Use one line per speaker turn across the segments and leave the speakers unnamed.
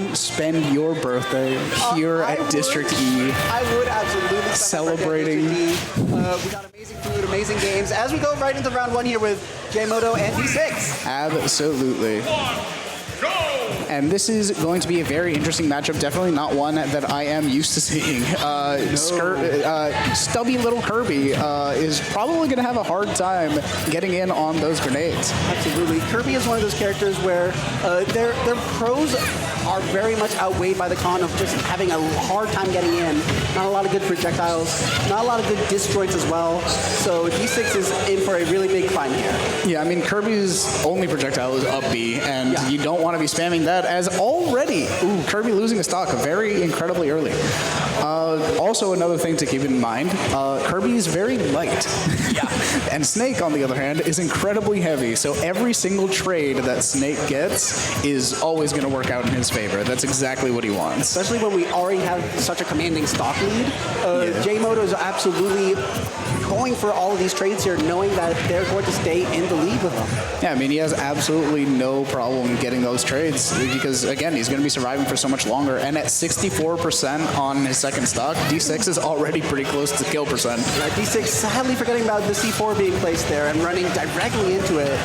you spend your birthday here at District E?
I would absolutely
celebrating.
We got amazing food, amazing games. As we go right into round 1 here with J-Moto and D6.
Absolutely. And this is going to be a very interesting matchup. Definitely not one that I am used to seeing. Stubby little Kirby is probably going to have a hard time getting in on those grenades.
Absolutely. Kirby is one of those characters where their pros are very much outweighed by the con of just having a hard time getting in. Not a lot of good projectiles, not a lot of good disjoints as well. So D6 is in for a really big climb here.
Yeah, I mean, Kirby's only projectile is up B, and you don't want to be spamming that as already, Kirby losing a stock very incredibly early. Also, another thing to keep in mind, Kirby is very light.
Yeah.
And Snake, on the other hand, is incredibly heavy. So every single trade that Snake gets is always going to work out in his favor. That's exactly what he wants.
Especially when we already have such a commanding stock lead. J-Moto is absolutely going for all of these trades here, knowing that they're going to stay in the lead with him.
Yeah, I mean, he has absolutely no problem getting those trades because, again, he's going to be surviving for so much longer. And at 64% on his second stock, D6 is already pretty close to kill percent.
D6 sadly forgetting about the C4 being placed there and running directly into it.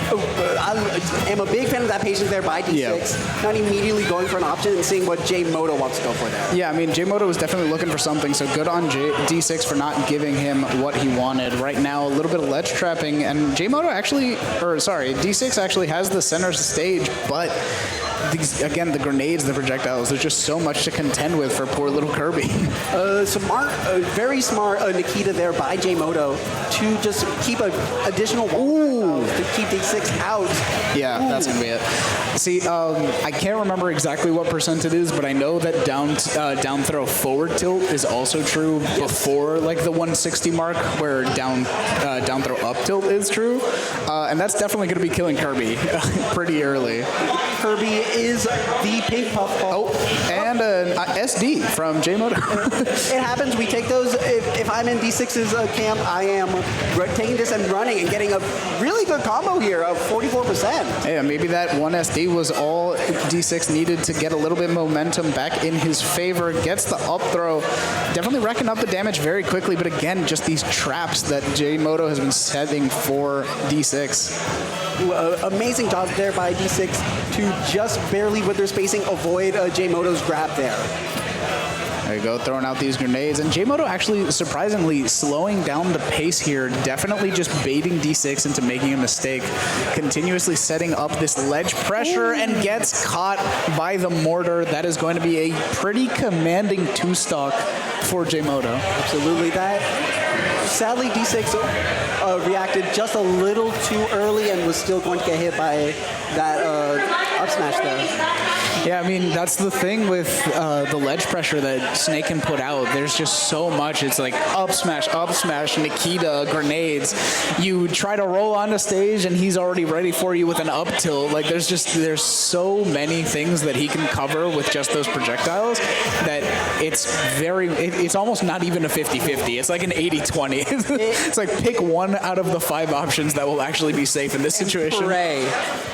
I am a big fan of that patience there by D6. Not immediately going for an option and seeing what J-Moto wants to go for there.
Yeah, I mean, J-Moto was definitely looking for something, so good on D6 for not giving him what he wanted. Right now, a little bit of ledge trapping, and J-Moto actually, D6 actually has the center stage, but these, again, the grenades, the projectiles, there's just so much to contend with for poor little Kirby.
Very smart Nikita there by J-Moto to just keep an additional to keep D6 out.
Yeah, that's going to be it. See, I can't remember exactly what percent it is, but I know that down throw forward tilt is also true before like the 160 mark, where down throw up tilt is true, and that's definitely going to be killing Kirby pretty early.
Kirby is the pink puff.
And an SD from J-Moto.
It happens. We take those. If I'm in D6's camp, I am taking this and running and getting a really good combo here of 44%.
Yeah, maybe that one SD was all D6 needed to get a little bit of momentum back in his favor. Gets the up throw. Definitely racking up the damage very quickly, but again, just these traps that J-Moto has been setting for D6.
Amazing job there by D6 to just barely, with their spacing, avoid J-Moto's grab there.
There you go, throwing out these grenades. And J-Moto actually, surprisingly, slowing down the pace here, definitely just baiting D6 into making a mistake, continuously setting up this ledge pressure and gets caught by the mortar. That is going to be a pretty commanding two-stock for J-Moto.
Absolutely. Sadly, D6 reacted just a little too early and was still going to get hit by that up smash there.
Yeah, I mean, that's the thing with the ledge pressure that Snake can put out. There's just so much. It's like up smash, Nikita, grenades. You try to roll onto stage, and he's already ready for you with an up tilt. Like, there's so many things that he can cover with just those projectiles that it's almost not even a 50-50. It's like an 80-20. It's like pick one out of the 5 options that will actually be safe in this situation.
Pray.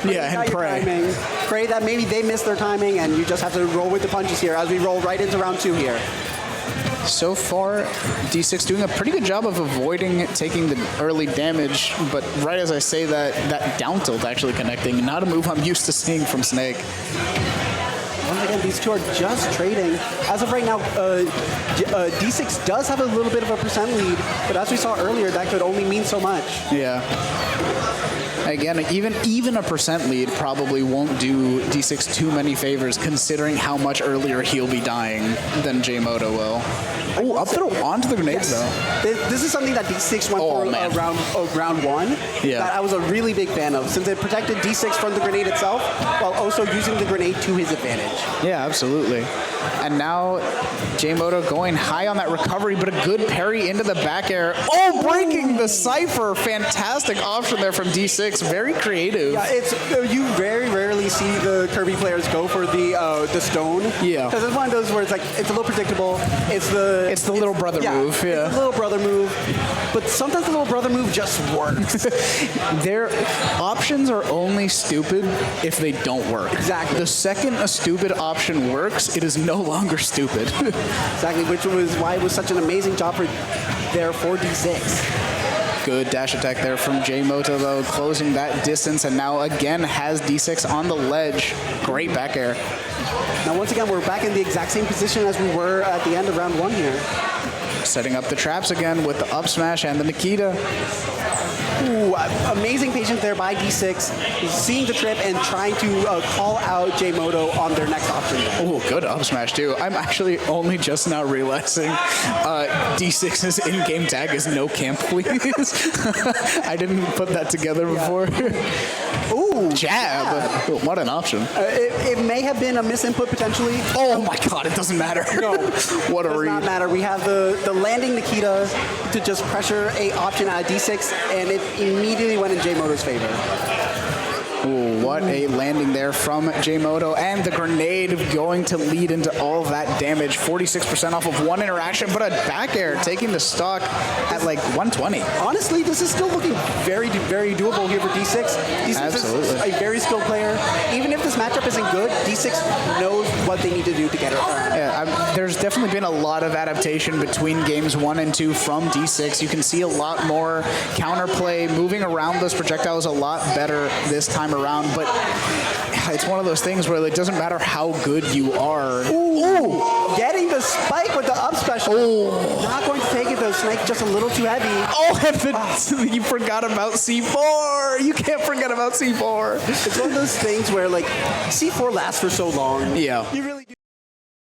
Yeah, and pray.
Pray that maybe they miss their timing, and you just have to roll with the punches here as we roll right into round 2 here.
So far, D6 doing a pretty good job of avoiding taking the early damage, but right as I say that down tilt actually connecting, not a move I'm used to seeing from Snake.
Once again, these two are just trading. As of right now, D6 does have a little bit of a percent lead, but as we saw earlier, that could only mean so much.
Yeah. Again, even a percent lead probably won't do D6 too many favors, considering how much earlier he'll be dying than J-Moto will. Oh, up throw onto the grenades, though.
This is something that D6 went for round 1 that I was a really big fan of, since it protected D6 from the grenade itself while also using the grenade to his advantage.
Yeah, absolutely. And now J-Moto going high on that recovery, but a good parry into the back air. Oh, breaking the Cypher. Fantastic option there from D6. It's very creative.
Yeah, it's you very rarely see the Kirby players go for the stone.
Yeah.
Because it's one of those where it's like it's a little predictable. It's the
little brother move. Yeah.
It's the little brother move. But sometimes the little brother move just works.
Their options are only stupid if they don't work.
Exactly.
The second a stupid option works, it is no longer stupid.
Exactly, which was why it was such an amazing job for their 4D6.
Good dash attack there from J-Moto, though, closing that distance, and now again has D6 on the ledge. Great back air.
Now, once again, we're back in the exact same position as we were at the end of round 1 here.
Setting up the traps again with the up smash and the Nikita.
Ooh, amazing patience there by D6, seeing the trip and trying to call out J-Moto on their next option.
Oh, good up smash, too. I'm actually only just now realizing D6's in-game tag is no camp, please. I didn't put that together before.
Ooh,
jab. Oh, what an option.
It may have been a misinput potentially.
Oh my god, it doesn't matter.
No,
what a
does
read.
not matter. We have the landing Nikita to just pressure a option out of D6, and it immediately went in J-Moto's favor.
Ooh, what a landing there from J-Moto, and the grenade going to lead into all that damage. 46% off of one interaction, but a back air taking the stock at like 120.
Honestly, this is still looking very, very doable here for D6. D6
Absolutely.
is a very skilled player. Even if this matchup isn't good, D6 knows what they need to do to get it done.
Yeah, there's definitely been a lot of adaptation between games 1 and 2 from D6. You can see a lot more counterplay, moving around those projectiles a lot better this time around, but it's one of those things where it doesn't matter how good you are.
Ooh, getting the spike with the up special.
Oh.
Not going to take it though, Snake just a little too heavy.
Oh, and you forgot about C4. You can't forget about C4.
It's one of those things where like C4 lasts for so long.
Yeah.
You really do.